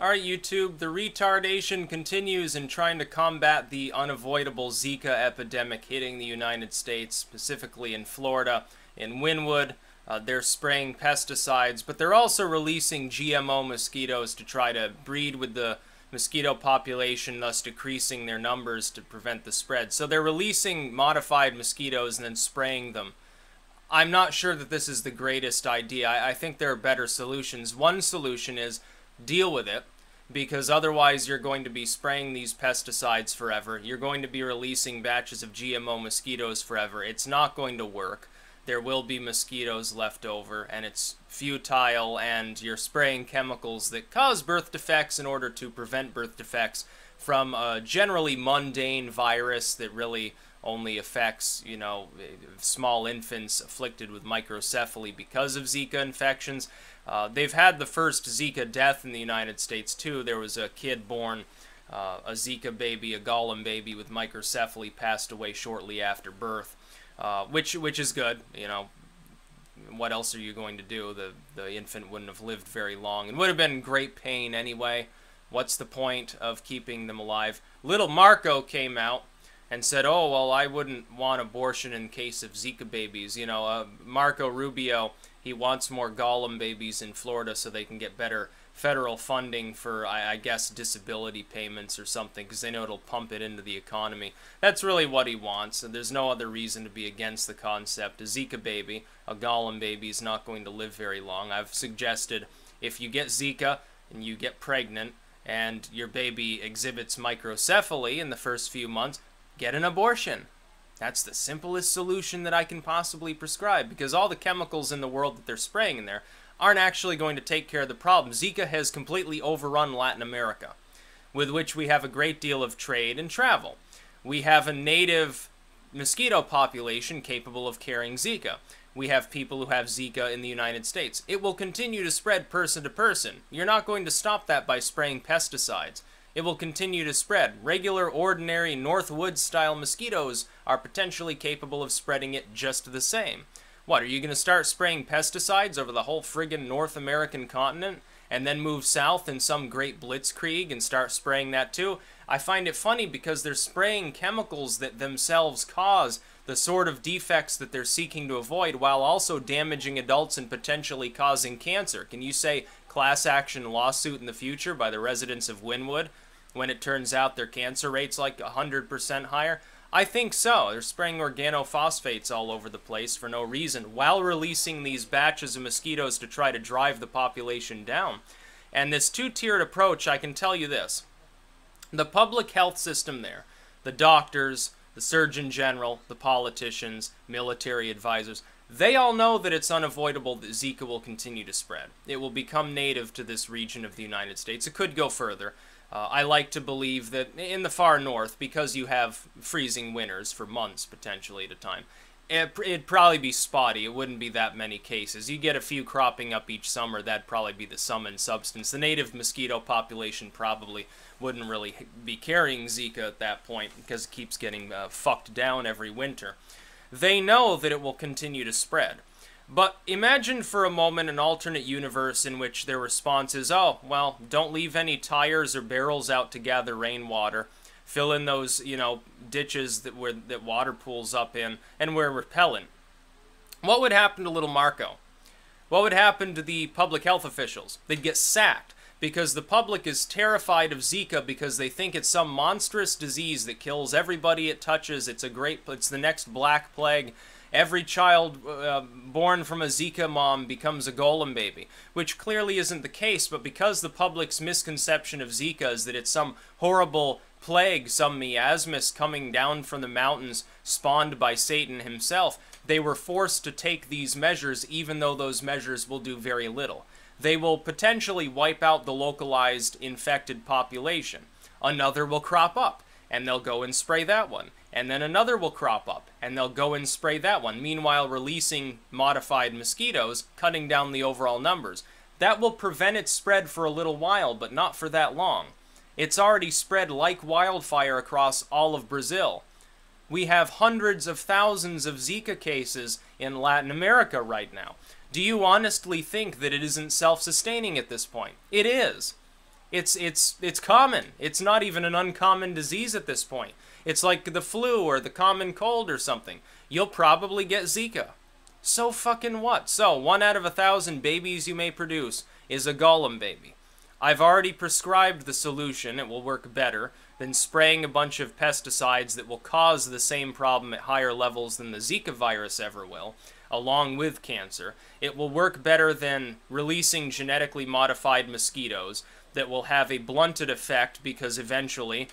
Alright, YouTube, the retardation continues in trying to combat the unavoidable Zika epidemic hitting the United States, specifically in Florida, in Wynwood. They're spraying pesticides, but they're also releasing GMO mosquitoes to try to breed with the mosquito population, thus decreasing their numbers to prevent the spread. So they're releasing modified mosquitoes and then spraying them. I'm not sure that this is the greatest idea. I think there are better solutions. One solution is deal with it, because otherwise you're going to be spraying these pesticides forever. You're going to be releasing batches of GMO mosquitoes forever. It's not going to work. There will be mosquitoes left over, and it's futile, and you're spraying chemicals that cause birth defects in order to prevent birth defects from a generally mundane virus that really only affects, you know, small infants afflicted with microcephaly because of Zika infections. They've had the first Zika death in the United States, too. There was a kid born, a Zika baby, a Gollum baby with microcephaly, passed away shortly after birth, which is good. You know, what else are you going to do? The infant wouldn't have lived very long and would have been in great pain anyway. What's the point of keeping them alive? Little Marco came out and said, oh, well, I wouldn't want abortion in case of Zika babies. You know, Marco Rubio, he wants more Gollum babies in Florida so they can get better federal funding for, I guess, disability payments or something, because they know it'll pump it into the economy. That's really what he wants, and there's no other reason to be against the concept. A Zika baby, a Gollum baby, is not going to live very long. I've suggested if you get Zika and you get pregnant and your baby exhibits microcephaly in the first few months, get an abortion. That's the simplest solution that I can possibly prescribe, because all the chemicals in the world that they're spraying in there aren't actually going to take care of the problem. Zika has completely overrun Latin America, with which we have a great deal of trade and travel. We have a native mosquito population capable of carrying Zika. We have people who have Zika in the United States. It will continue to spread person to person. You're not going to stop that by spraying pesticides. It will continue to spread. Regular, ordinary, Northwoods-style mosquitoes are potentially capable of spreading it just the same. What, are you going to start spraying pesticides over the whole friggin' North American continent and then move south in some great blitzkrieg and start spraying that too? I find it funny because they're spraying chemicals that themselves cause the sort of defects that they're seeking to avoid while also damaging adults and potentially causing cancer. Can you say class action lawsuit in the future by the residents of Wynwood when it turns out their cancer rate's like 100% higher? I think so. They're spraying organophosphates all over the place for no reason while releasing these batches of mosquitoes to try to drive the population down. And this two-tiered approach, I can tell you this. The public health system there, the doctors, the Surgeon General, the politicians, military advisors, they all know that it's unavoidable that Zika will continue to spread. It will become native to this region of the United States. It could go further. I like to believe that in the far north, because you have freezing winters for months potentially at a time, it'd probably be spotty. It wouldn't be that many cases. You get a few cropping up each summer, that'd probably be the sum and substance. The native mosquito population probably wouldn't really be carrying Zika at that point because it keeps getting fucked down every winter. They know that it will continue to spread. But imagine for a moment an alternate universe in which their response is, oh, well, don't leave any tires or barrels out to gather rainwater. Fill in those, you know, ditches that water pools up in, and wear repellent. What would happen to little Marco? What would happen to the public health officials? They'd get sacked because the public is terrified of Zika because they think it's some monstrous disease that kills everybody it touches. It's the next Black Plague. Every child born from a Zika mom becomes a Golem baby, which clearly isn't the case, but because the public's misconception of Zika is that it's some horrible plague, some miasmus coming down from the mountains spawned by Satan himself, they were forced to take these measures even though those measures will do very little. They will potentially wipe out the localized infected population. Another will crop up, and they'll go and spray that one. And then another will crop up, and they'll go and spray that one, meanwhile releasing modified mosquitoes, cutting down the overall numbers. That will prevent its spread for a little while, but not for that long. It's already spread like wildfire across all of Brazil. We have hundreds of thousands of Zika cases in Latin America right now. Do you honestly think that it isn't self-sustaining at this point? It is. It's common. It's not even an uncommon disease at this point. It's like the flu or the common cold or something. You'll probably get Zika. So fucking what? So 1 out of 1,000 babies you may produce is a golem baby. I've already prescribed the solution. It will work better than spraying a bunch of pesticides that will cause the same problem at higher levels than the Zika virus ever will, along with cancer. It will work better than releasing genetically modified mosquitoes that will have a blunted effect because eventually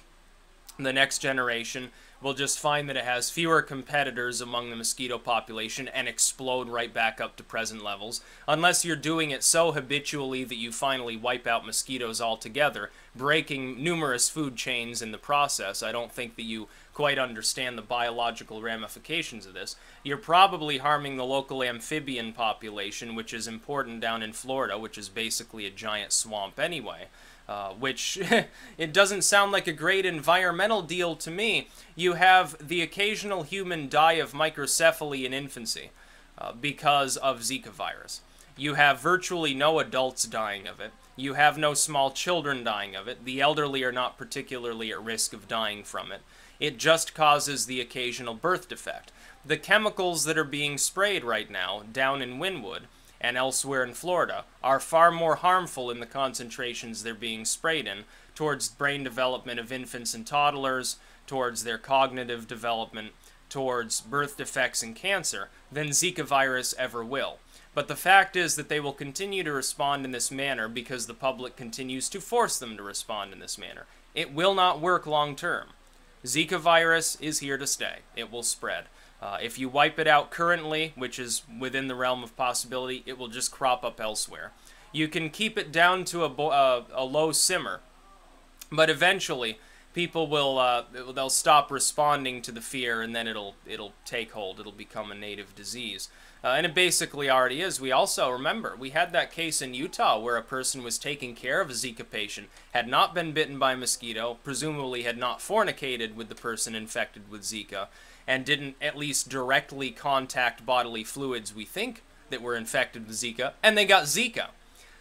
the next generation will just find that it has fewer competitors among the mosquito population and explode right back up to present levels, unless you're doing it so habitually that you finally wipe out mosquitoes altogether, breaking numerous food chains in the process. I don't think that you quite understand the biological ramifications of this. You're probably harming the local amphibian population, which is important down in Florida, which is basically a giant swamp anyway. Which it doesn't sound like a great environmental deal to me. You have the occasional human die of microcephaly in infancy because of Zika virus. You have virtually no adults dying of it. You have no small children dying of it. The elderly are not particularly at risk of dying from it. It just causes the occasional birth defect. The chemicals that are being sprayed right now down in Wynwood and elsewhere in Florida are far more harmful in the concentrations they're being sprayed in towards brain development of infants and toddlers, towards their cognitive development, towards birth defects and cancer than Zika virus ever will. But the fact is that they will continue to respond in this manner because the public continues to force them to respond in this manner. It will not work long term. Zika virus is here to stay. It will spread. If you wipe it out currently, which is within the realm of possibility, it will just crop up elsewhere. You can keep it down to a low simmer, but eventually people will they'll stop responding to the fear, and then it'll take hold. It'll become a native disease, and it basically already is. We also remember we had that case in Utah where a person was taking care of a Zika patient, had not been bitten by a mosquito, presumably had not fornicated with the person infected with Zika, and didn't at least directly contact bodily fluids we think that were infected with Zika, and they got Zika.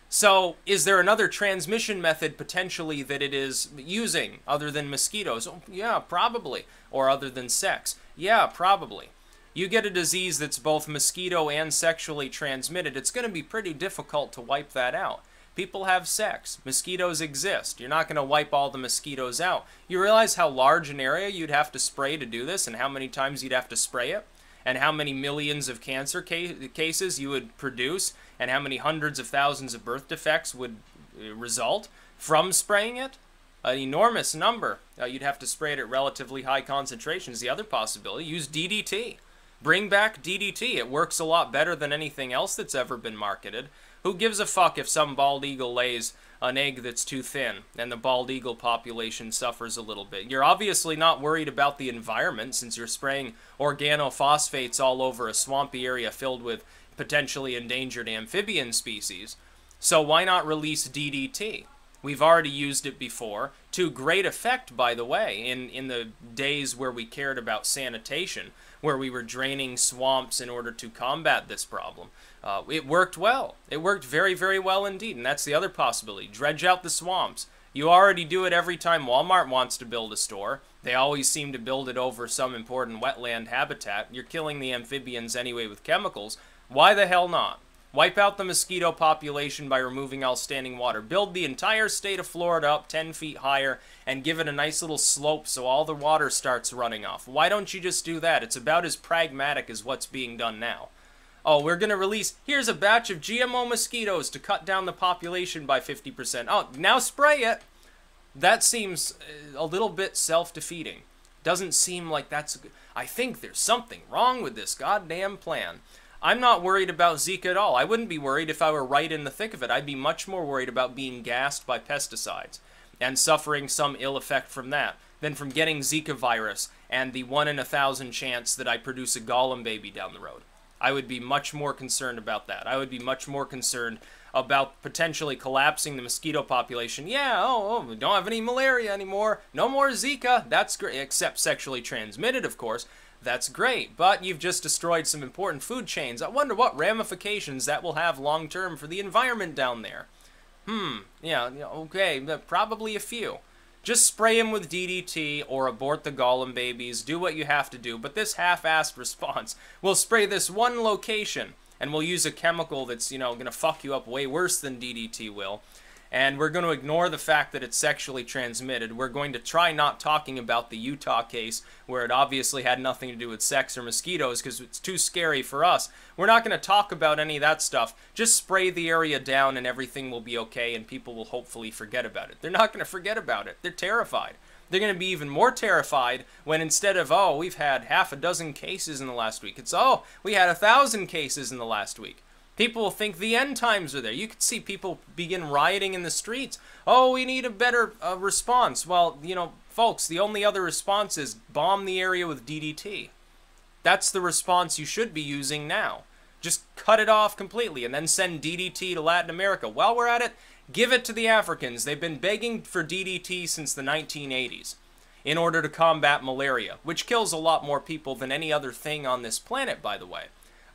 So, is there another transmission method potentially that it is using other than mosquitoes? Oh, yeah, probably. Or other than sex? Yeah, probably. You get a disease that's both mosquito and sexually transmitted, it's going to be pretty difficult to wipe that out. People have sex. Mosquitoes exist. You're not going to wipe all the mosquitoes out. You realize how large an area you'd have to spray to do this, and how many times you'd have to spray it, and how many millions of cancer cases you would produce, and how many hundreds of thousands of birth defects would result from spraying it? An enormous number. You'd have to spray it at relatively high concentrations. The other possibility, use DDT. Bring back DDT. It works a lot better than anything else that's ever been marketed. Who gives a fuck if some bald eagle lays an egg that's too thin and the bald eagle population suffers a little bit? You're obviously not worried about the environment since you're spraying organophosphates all over a swampy area filled with potentially endangered amphibian species. So why not release DDT? We've already used it before, to great effect, by the way, in the days where we cared about sanitation, where we were draining swamps in order to combat this problem. It worked well. It worked very, very well indeed, and that's the other possibility. Dredge out the swamps. You already do it every time Walmart wants to build a store. They always seem to build it over some important wetland habitat. You're killing the amphibians anyway with chemicals. Why the hell not? Wipe out the mosquito population by removing all standing water. Build the entire state of Florida up 10 feet higher and give it a nice little slope so all the water starts running off. Why don't you just do that? It's about as pragmatic as what's being done now. Oh, we're going to release, here's a batch of GMO mosquitoes to cut down the population by 50%. Oh, now spray it. That seems a little bit self-defeating. Doesn't seem like that's... I think there's something wrong with this goddamn plan. I'm not worried about Zika at all. I wouldn't be worried if I were right in the thick of it. I'd be much more worried about being gassed by pesticides and suffering some ill effect from that than from getting Zika virus and the 1 in 1,000 chance that I produce a golem baby down the road. I would be much more concerned about that. I would be much more concerned about potentially collapsing the mosquito population. Yeah, we don't have any malaria anymore. No more Zika. That's great. Except sexually transmitted, of course. That's great, but you've just destroyed some important food chains. I wonder what ramifications that will have long-term for the environment down there. Yeah, okay, probably a few. Just spray them with DDT or abort the golem babies. Do what you have to do. But this half-assed response, we'll spray this one location, and we'll use a chemical that's, going to fuck you up way worse than DDT will. And we're going to ignore the fact that it's sexually transmitted. We're going to try not talking about the Utah case where it obviously had nothing to do with sex or mosquitoes because it's too scary for us. We're not going to talk about any of that stuff. Just spray the area down and everything will be okay and people will hopefully forget about it. They're not going to forget about it. They're terrified. They're going to be even more terrified when instead of, oh, we've had half a dozen cases in the last week, it's, oh, we had 1,000 cases in the last week. People will think the end times are there. You could see people begin rioting in the streets. Oh, we need a better response. Well, folks, the only other response is bomb the area with DDT. That's the response you should be using now. Just cut it off completely and then send DDT to Latin America. While we're at it, give it to the Africans. They've been begging for DDT since the 1980s in order to combat malaria, which kills a lot more people than any other thing on this planet, by the way.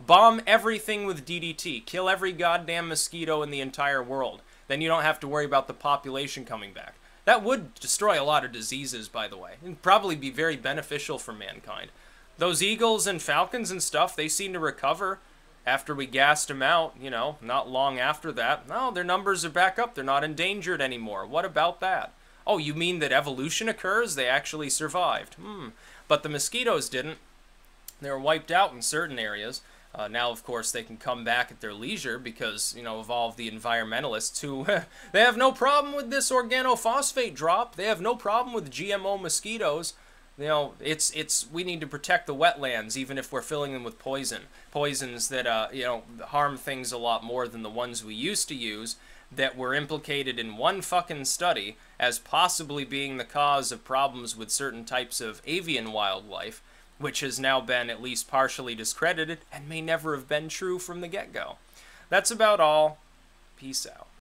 Bomb everything with DDT. Kill every goddamn mosquito in the entire world. Then you don't have to worry about the population coming back. That would destroy a lot of diseases, by the way. It'd probably be very beneficial for mankind. Those eagles and falcons and stuff, they seem to recover after we gassed them out, not long after that. No, their numbers are back up. They're not endangered anymore. What about that? Oh, you mean that evolution occurs? They actually survived. But the mosquitoes didn't. They were wiped out in certain areas. Now, of course, they can come back at their leisure because, of all of the environmentalists who, they have no problem with this organophosphate drop. They have no problem with GMO mosquitoes. We need to protect the wetlands even if we're filling them with poisons that, harm things a lot more than the ones we used to use that were implicated in one fucking study as possibly being the cause of problems with certain types of avian wildlife, which has now been at least partially discredited and may never have been true from the get-go. That's about all. Peace out.